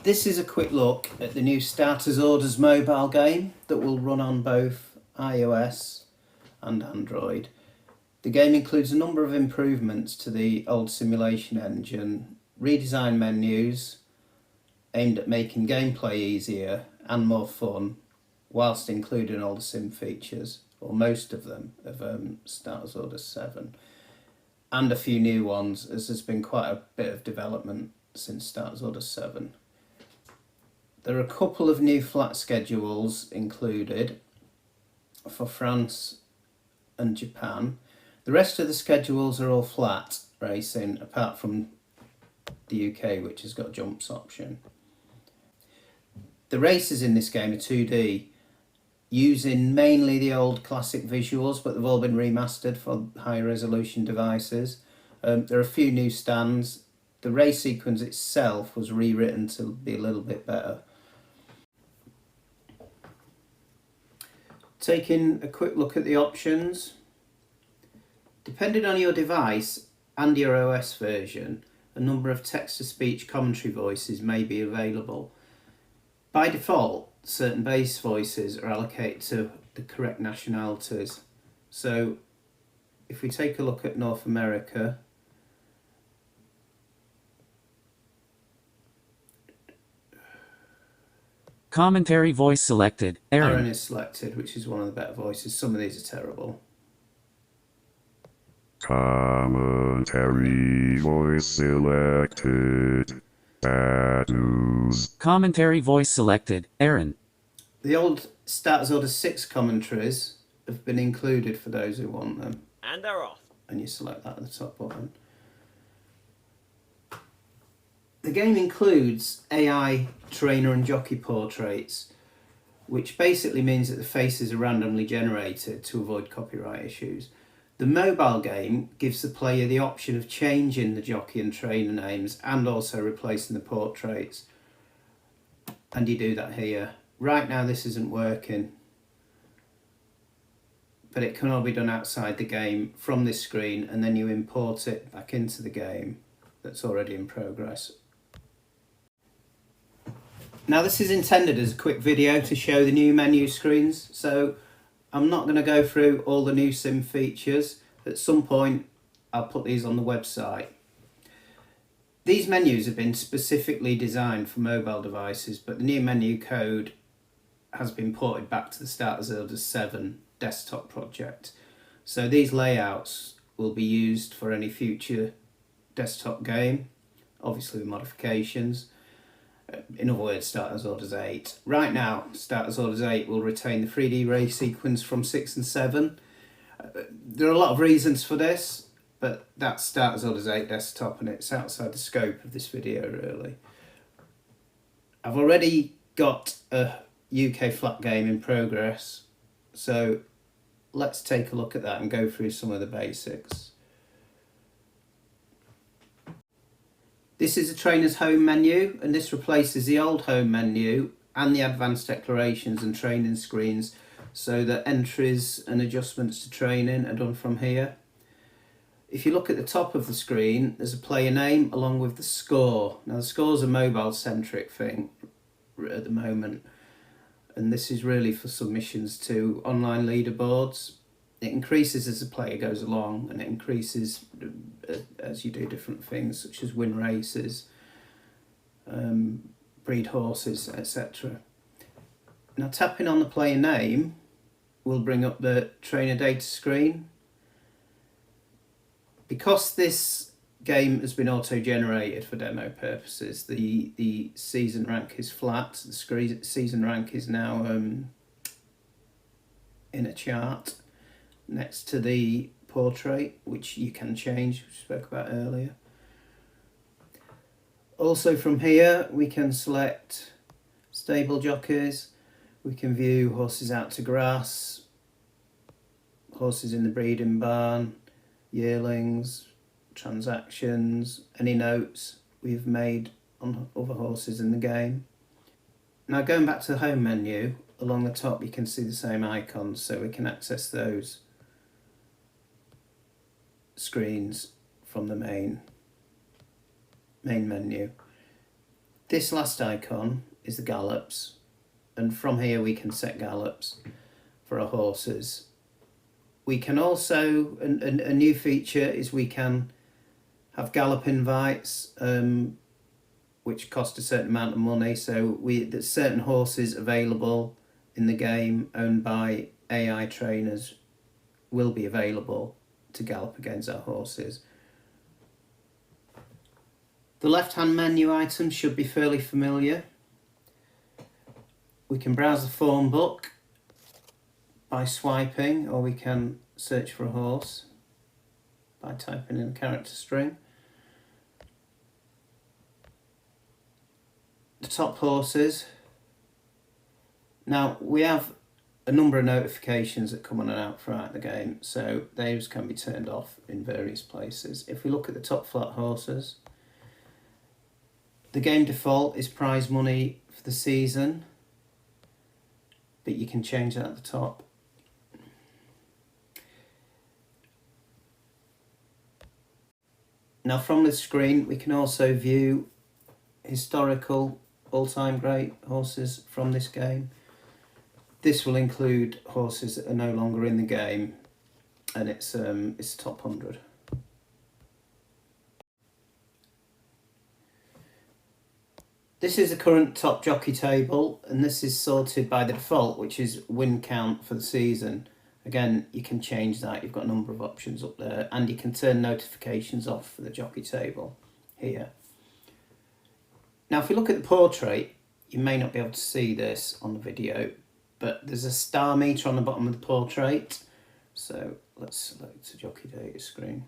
This is a quick look at the new Starters Orders mobile game that will run on both iOS and Android. The game includes a number of improvements to the old simulation engine, redesigned menus aimed at making gameplay easier and more fun, whilst including all the sim features, or most of them, of Starters Orders 7, and a few new ones, as there's been quite a bit of development since Starters Orders 7. There are a couple of new flat schedules included for France and Japan. The rest of the schedules are all flat racing, apart from the UK, which has got a jumps option. The races in this game are 2D, using mainly the old classic visuals, but they've all been remastered for high resolution devices. There are a few new stands. The race sequence itself was rewritten to be a little bit better. Taking a quick look at the options. Depending on your device and your OS version, a number of text-to-speech commentary voices may be available. By default, certain base voices are allocated to the correct nationalities. So if we take a look at North America, commentary voice selected. Aaron is selected, which is one of the better voices. Some of these are terrible. Commentary voice selected. Bad news. Commentary voice selected. Aaron. The old Starters Order 6 commentaries have been included for those who want them. And they're off. And you select that at the top button. The game includes AI trainer and jockey portraits, which basically means that the faces are randomly generated to avoid copyright issues. The mobile game gives the player the option of changing the jockey and trainer names and also replacing the portraits. And you do that here. Right now this isn't working, but it can all be done outside the game from this screen, and then you import it back into the game that's already in progress. Now this is intended as a quick video to show the new menu screens, so I'm not going to go through all the new sim features. At some point I'll put these on the website. These menus have been specifically designed for mobile devices, but the new menu code has been ported back to the Starters Orders 7 desktop project. So these layouts will be used for any future desktop game, obviously with modifications. In other words, Starters Orders 8. Right now, Starters Orders 8 will retain the 3D race sequence from 6 and 7. There are a lot of reasons for this, but that's Starters Orders 8 desktop, and it's outside the scope of this video really. I've already got a UK flat game in progress, so let's take a look at that and go through some of the basics. This is a trainer's home menu, and this replaces the old home menu and the advanced declarations and training screens, so that entries and adjustments to training are done from here. If you look at the top of the screen, there's a player name along with the score. Now the score is a mobile centric thing at the moment, and this is really for submissions to online leaderboards. It increases as the player goes along, and it increases as you do different things such as win races, breed horses, etc. Now tapping on the player name will bring up the trainer data screen. Because this game has been auto-generated for demo purposes, the season rank is flat. The season rank is now in a chart next to the portrait, which you can change, which we spoke about earlier. Also from here we can select stable jockeys, we can view horses out to grass, horses in the breeding barn, yearlings, transactions, any notes we've made on other horses in the game. Now going back to the home menu, along the top you can see the same icons, so we can access those screens from the main menu. This last icon is the gallops, and from here we can set gallops for our horses. We can also, a new feature is we can have gallop invites, which cost a certain amount of money. So there's certain horses available in the game owned by AI trainers will be available to gallop against our horses. The left-hand menu items should be fairly familiar. We can browse the form book by swiping, or we can search for a horse by typing in a character string. The top horses. Now we have a number of notifications that come on and out throughout the game, so those can be turned off in various places. If we look at the top flat horses, the game default is prize money for the season, but you can change that at the top. Now from this screen we can also view historical all-time great horses from this game. This will include horses that are no longer in the game, and it's top 100. This is the current top jockey table, and this is sorted by the default, which is win count for the season. Again, you can change that. You've got a number of options up there, and you can turn notifications off for the jockey table here. Now, if we look at the portrait, you may not be able to see this on the video, but there's a star meter on the bottom of the portrait. So let's select the jockey data screen.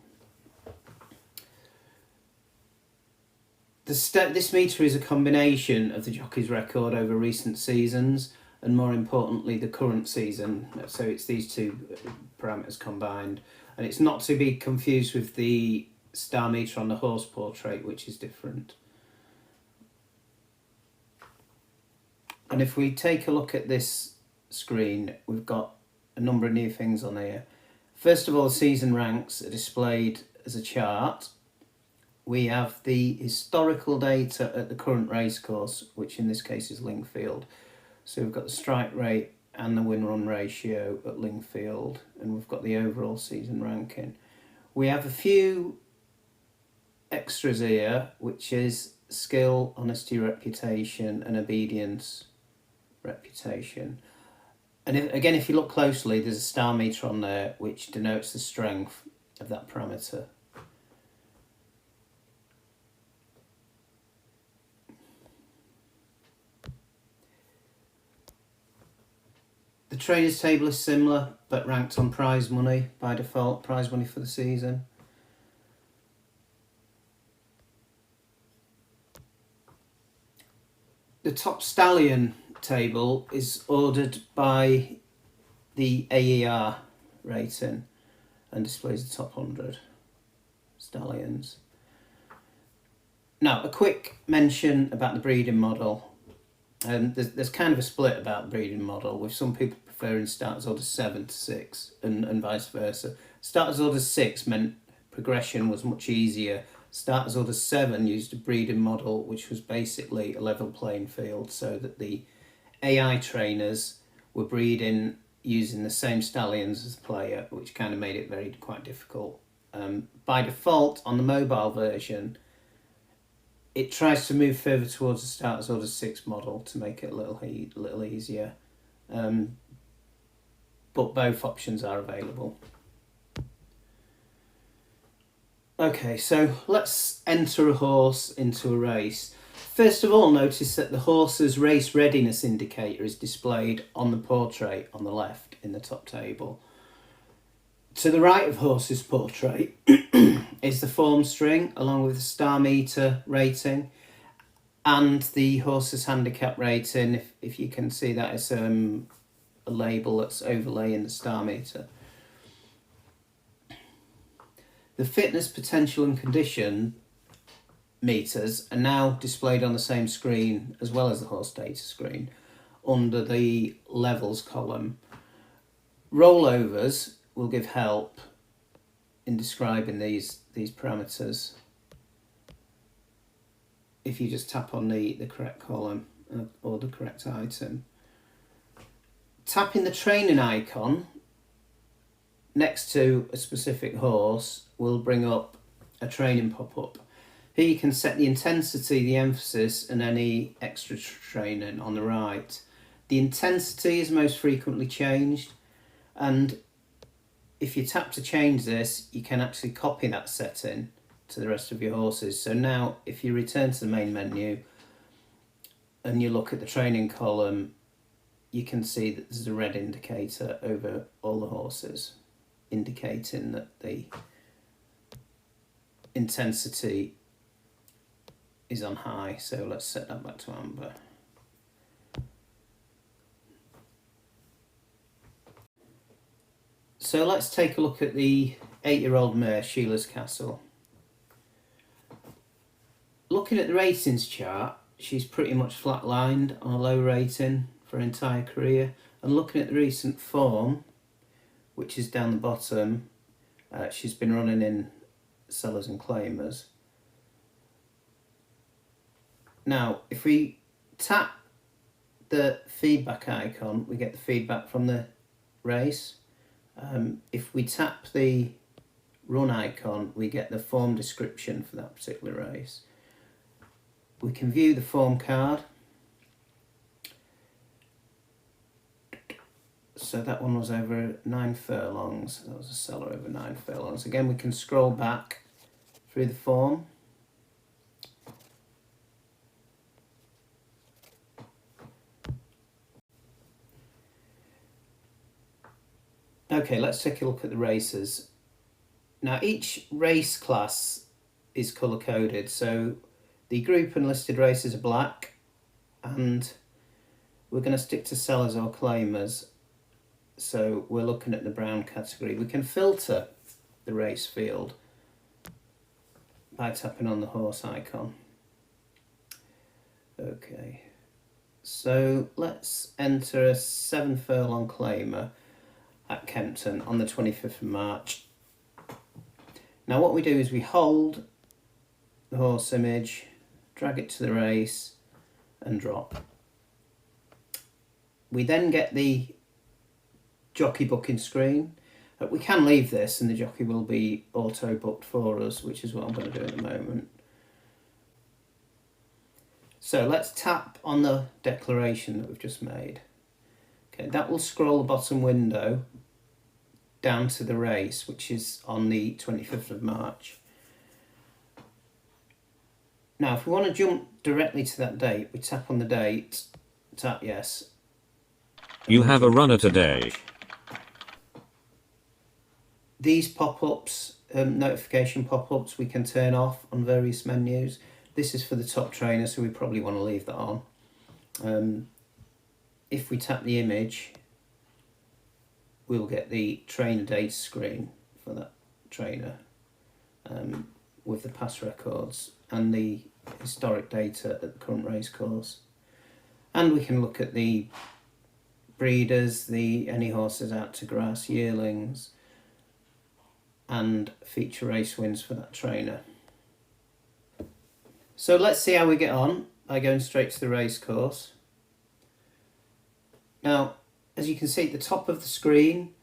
This meter is a combination of the jockey's record over recent seasons and, more importantly, the current season. So it's these two parameters combined, and it's not to be confused with the star meter on the horse portrait, which is different. And if we take a look at this screen, we've got a number of new things on here. First of all, the season ranks are displayed as a chart. We have the historical data at the current racecourse, which in this case is Lingfield. So we've got the strike rate and the win-run ratio at Lingfield, and we've got the overall season ranking. We have a few extras here, which is skill, honesty, reputation, and obedience reputation. And if you look closely, there's a star meter on there which denotes the strength of that parameter. The trainers table is similar, but ranked on prize money by default, prize money for the season. The top stallion table is ordered by the AER rating and displays the top 100 stallions. Now, a quick mention about the breeding model. There's kind of a split about the breeding model, with some people preferring starters orders 7 to 6 and vice versa. Starters orders 6 meant progression was much easier. Starters orders 7 used a breeding model which was basically a level playing field, so that the AI trainers were breeding using the same stallions as the player, which kind of made it quite difficult. By default, on the mobile version, it tries to move further towards the starters order 6 model to make it a little easier, but both options are available. Okay, so let's enter a horse into a race. First of all, notice that the horse's race readiness indicator is displayed on the portrait on the left in the top table. To the right of horse's portrait is the form string, along with the star meter rating and the horse's handicap rating. If you can see that, it's a label that's overlaying the star meter. The fitness, potential and condition meters are now displayed on the same screen as well as the horse data screen under the levels column. Rollovers will give help in describing these parameters. if you just tap on the correct column or the correct item. Tapping the training icon next to a specific horse will bring up a training pop-up. Here you can set the intensity, the emphasis, and any extra training on the right. The intensity is most frequently changed, and if you tap to change this, you can actually copy that setting to the rest of your horses. So now if you return to the main menu and you look at the training column, you can see that there's a red indicator over all the horses, indicating that the intensity is on high. So let's set that back to amber. So let's take a look at the 8-year-old mare, Sheila's Castle. Looking at the ratings chart, she's pretty much flatlined on a low rating for her entire career. And looking at the recent form, which is down the bottom, she's been running in sellers and claimers. Now, if we tap the feedback icon, we get the feedback from the race. If we tap the run icon, we get the form description for that particular race. We can view the form card. So that one was over 9 furlongs. That was a seller over 9 furlongs. Again, we can scroll back through the form. Okay, let's take a look at the races. Now, each race class is colour coded. So the group and listed races are black, and we're going to stick to sellers or claimers. So we're looking at the brown category. We can filter the race field by tapping on the horse icon. Okay, so let's enter a 7 furlong claimer at Kempton on the 25th of March. Now what we do is we hold the horse image, drag it to the race and drop. We then get the jockey booking screen. We can leave this and the jockey will be auto booked for us, which is what I'm going to do at the moment. So let's tap on the declaration that we've just made. Okay, that will scroll the bottom window down to the race, which is on the 25th of March. Now, if we want to jump directly to that date, we tap on the date, tap yes. You have a runner today. These pop-ups, notification pop-ups, we can turn off on various menus. This is for the top trainer, so we probably want to leave that on. If we tap the image, we'll get the trainer data screen for that trainer with the past records and the historic data at the current race course. And we can look at the breeders, any horses out to grass, yearlings, and feature race wins for that trainer. So let's see how we get on by going straight to the race course. Now, as you can see at the top of the screen,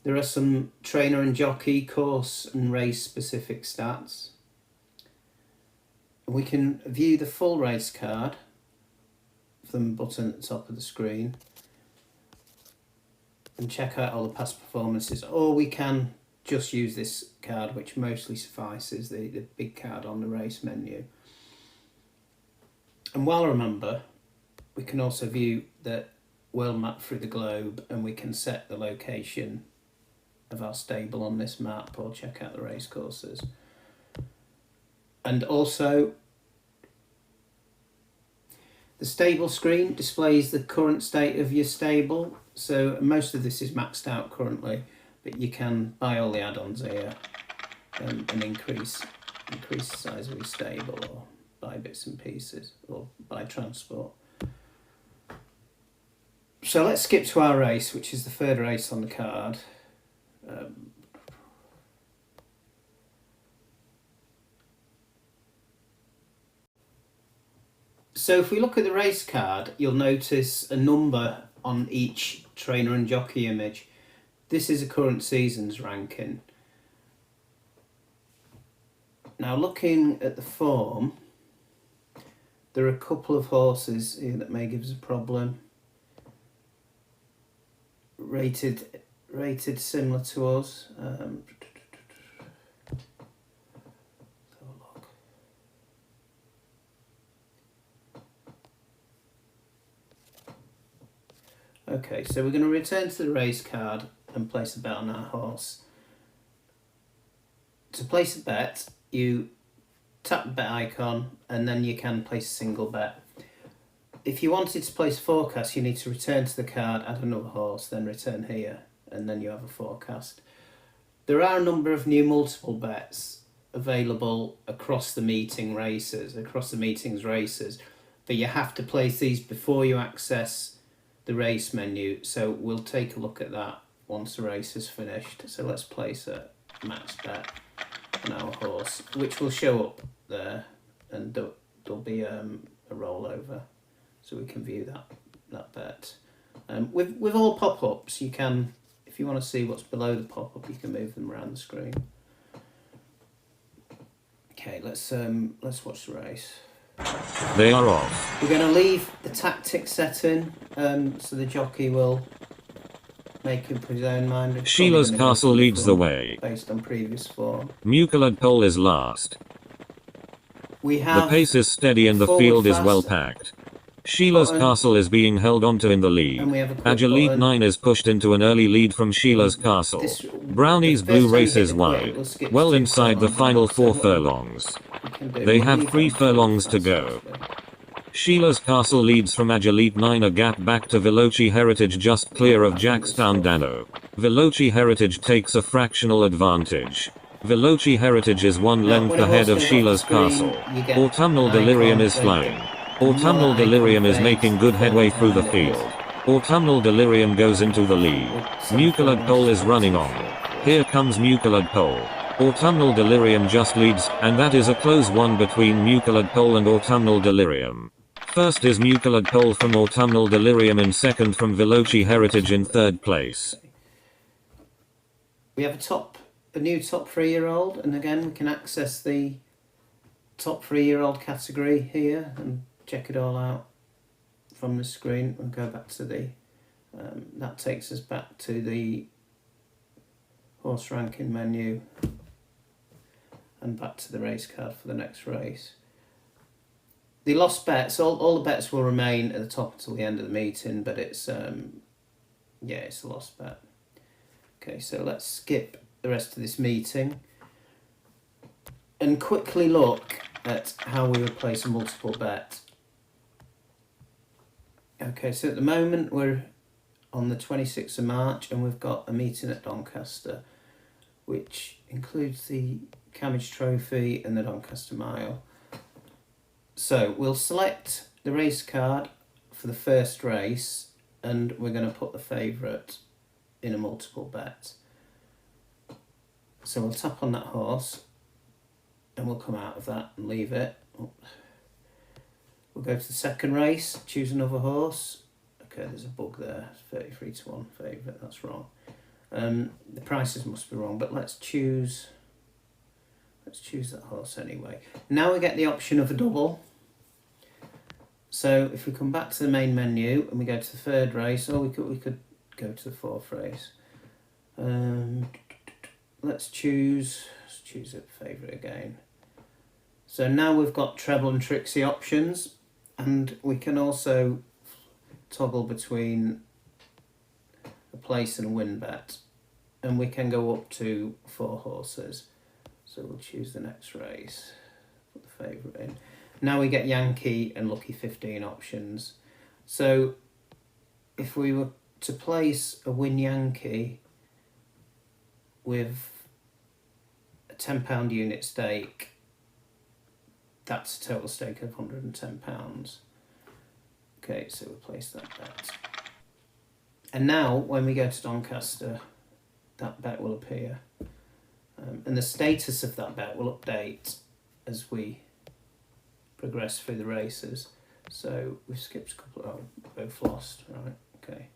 there are some trainer and jockey, course and race specific stats. We can view the full race card from the button at the top of the screen and check out all the past performances, or we can just use this card, which mostly suffices, the big card on the race menu. And while remember, we can also view the world map through the globe, and we can set the location of our stable on this map or check out the race courses. And also, the stable screen displays the current state of your stable. So most of this is maxed out currently, but you can buy all the add-ons here and increase the size of your stable, or buy bits and pieces, or buy transport. So let's skip to our race, which is the third race on the card. So if we look at the race card, you'll notice a number on each trainer and jockey image. This is a current season's ranking. Now looking at the form, there are a couple of horses here that may give us a problem. Rated similar to us. Let's have a look. Okay, so we're going to return to the race card and place a bet on our horse. To place a bet, you tap the bet icon and then you can place a single bet. If you wanted to place a forecast, you need to return to the card, add another horse, then return here, and then you have a forecast. There are a number of new multiple bets available across the meetings races, but you have to place these before you access the race menu. So we'll take a look at that once the race is finished. So let's place a max bet on our horse, which will show up there, and there'll be a rollover, so we can view that bet. With all pop-ups, you can, if you want to see what's below the pop-up, you can move them around the screen. Okay, let's watch the race. They are off. We're going to leave the tactic setting, so the jockey will make up his own mind. It's Sheila's probably gonna Castle go leads the from- way. based on previous form. Mucilid Pole is last. We The have pace is steady and the forward field is fast well packed. Sheila's button. Castle is being held onto in the lead. And we have a quick Agilite button. 9 is pushed into an early lead from Sheila's Castle. This- Brownie's the first blue time you race hit is the quick, wide, we'll skip well to inside the furlongs. final So 4 what furlongs. we can do, They we'll have leave 3 that furlongs to fast, go. actually. Sheila's Castle leads from Agilite 9, a gap back to Veloci Heritage just clear of Jackstown Dano. Veloci Heritage takes a fractional advantage. Veloci Heritage is 1 Now, length when a ahead horse of goes Sheila's off the screen, Castle. you get Autumnal an Delirium icon is that- flying. more Autumnal icon Delirium is fades making good the headway further through the behind it is. field. Autumnal Delirium goes into the lead. Mucilid Pole is running on. Here comes Mucilid Pole. Autumnal Delirium just leads, and that is a close one between Mucilid Pole and Autumnal Delirium. First is Mucilid Pole from Autumnal Delirium in second from Veloci Heritage in third place. We have a new top 3-year-old, and again we can access the top 3-year-old category here and check it all out from the screen. We'll go back to the that takes us back to the horse ranking menu and back to the race card for the next race. The lost bets, all the bets will remain at the top until the end of the meeting, but it's it's a lost bet. Okay, so let's skip the rest of this meeting and quickly look at how we would place a multiple bet. Okay, so at the moment we're on the 26th of March and we've got a meeting at Doncaster, which includes the Cammage Trophy and the Doncaster Mile. So we'll select the race card for the first race and we're going to put the favourite in a multiple bet. So we'll tap on that horse and we'll come out of that and leave it. We'll go to the second race, choose another horse. Okay, there's a bug there, 33-1 favourite, that's wrong. The prices must be wrong, but let's choose that horse anyway. Now we get the option of a double. So if we come back to the main menu and we go to the third race, or we could go to the fourth race. Let's choose a favourite again. So now we've got treble and Trixie options, and we can also toggle between a place and a win bet, and we can go up to 4 horses. So we'll choose the next race, put the favourite in. Now we get Yankee and Lucky 15 options. So if we were to place a win Yankee with a £10 unit stake, that's a total stake of £110. Okay, so we'll place that bet. And now when we go to Doncaster, that bet will appear. And the status of that bet will update as we progress through the races. So we've skipped a couple. Oh, both lost. Right. Okay.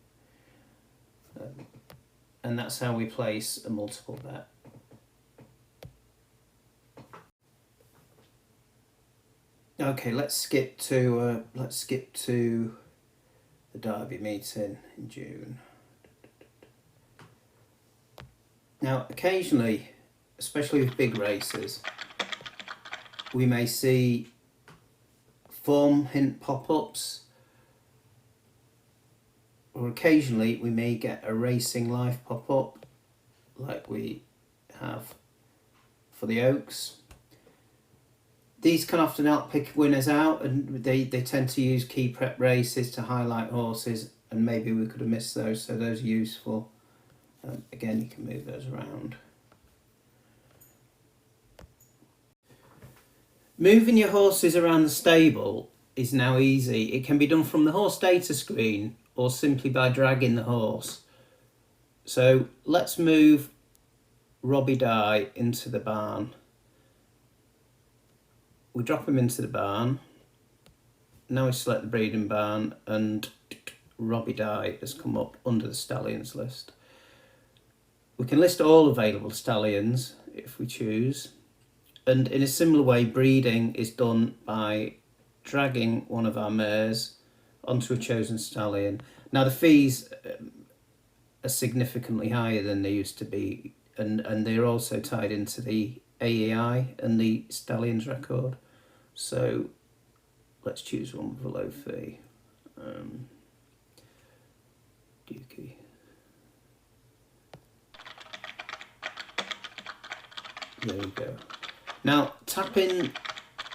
And that's how we place a multiple bet. Okay, let's skip to the Derby meeting in June. Now, occasionally, especially with big races, we may see form hint pop-ups, or occasionally we may get a racing life pop-up like we have for the Oaks. These can often help pick winners out, and they tend to use key prep races to highlight horses, and maybe we could have missed those, so those are useful. Again, you can move those around. Moving your horses around the stable is now easy. It can be done from the horse data screen or simply by dragging the horse. So let's move Robbie Dye into the barn. We drop him into the barn. Now we select the breeding barn and Robbie Dye has come up under the stallions list. We can list all available stallions if we choose. And in a similar way, breeding is done by dragging one of our mares onto a chosen stallion. Now the fees are significantly higher than they used to be, and they're also tied into the AEI and the stallions record. So let's choose one with a low fee. Dookie. There we go. Now, tapping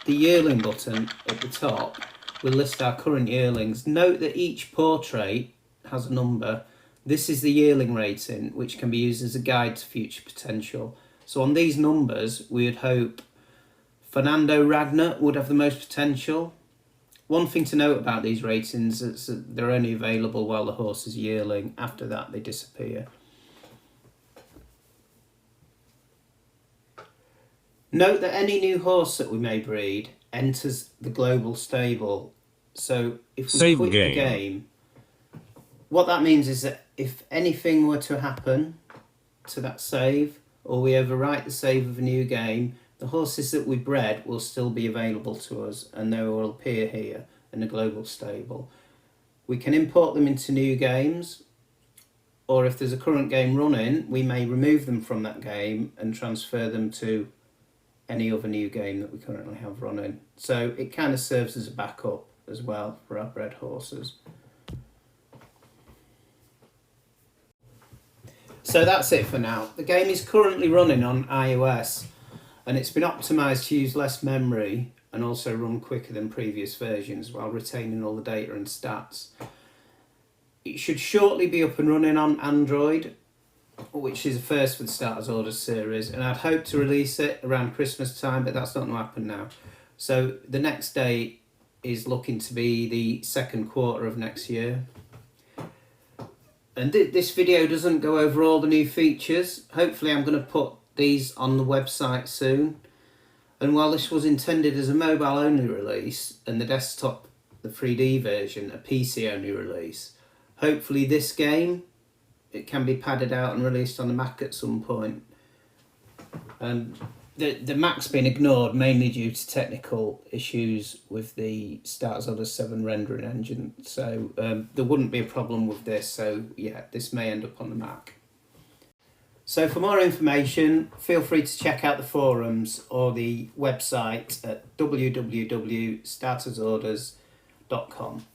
the yearling button at the top will list our current yearlings. Note that each portrait has a number. This is the yearling rating, which can be used as a guide to future potential. So on these numbers, we would hope Fernando Ragnar would have the most potential. One thing to note about these ratings is that they're only available while the horse is yearling. After that, they disappear. Note that any new horse that we may breed enters the global stable. So if we Save quit game. the game, what that means is that if anything were to happen to that save, or we overwrite the save of a new game, the horses that we bred will still be available to us and they will appear here in the global stable. We can import them into new games, or if there's a current game running, we may remove them from that game and transfer them to any other new game that we currently have running. So it kind of serves as a backup as well for our bred horses. So that's it for now. The game is currently running on iOS and it's been optimised to use less memory and also run quicker than previous versions while retaining all the data and stats. It should shortly be up and running on Android, which is a first for the Starters Orders series, and I'd hope to release it around Christmas time, but that's not going to happen now. So the next date is looking to be the second quarter of next year. And this video doesn't go over all the new features. Hopefully I'm going to put these on the website soon. And while this was intended as a mobile only release and the desktop, the 3D version, a PC only release, hopefully this game, it can be padded out and released on the Mac at some point. The Mac's been ignored mainly due to technical issues with the Starters Orders 7 rendering engine. So there wouldn't be a problem with this. So yeah, this may end up on the Mac. So for more information, feel free to check out the forums or the website at www.startersorders.com.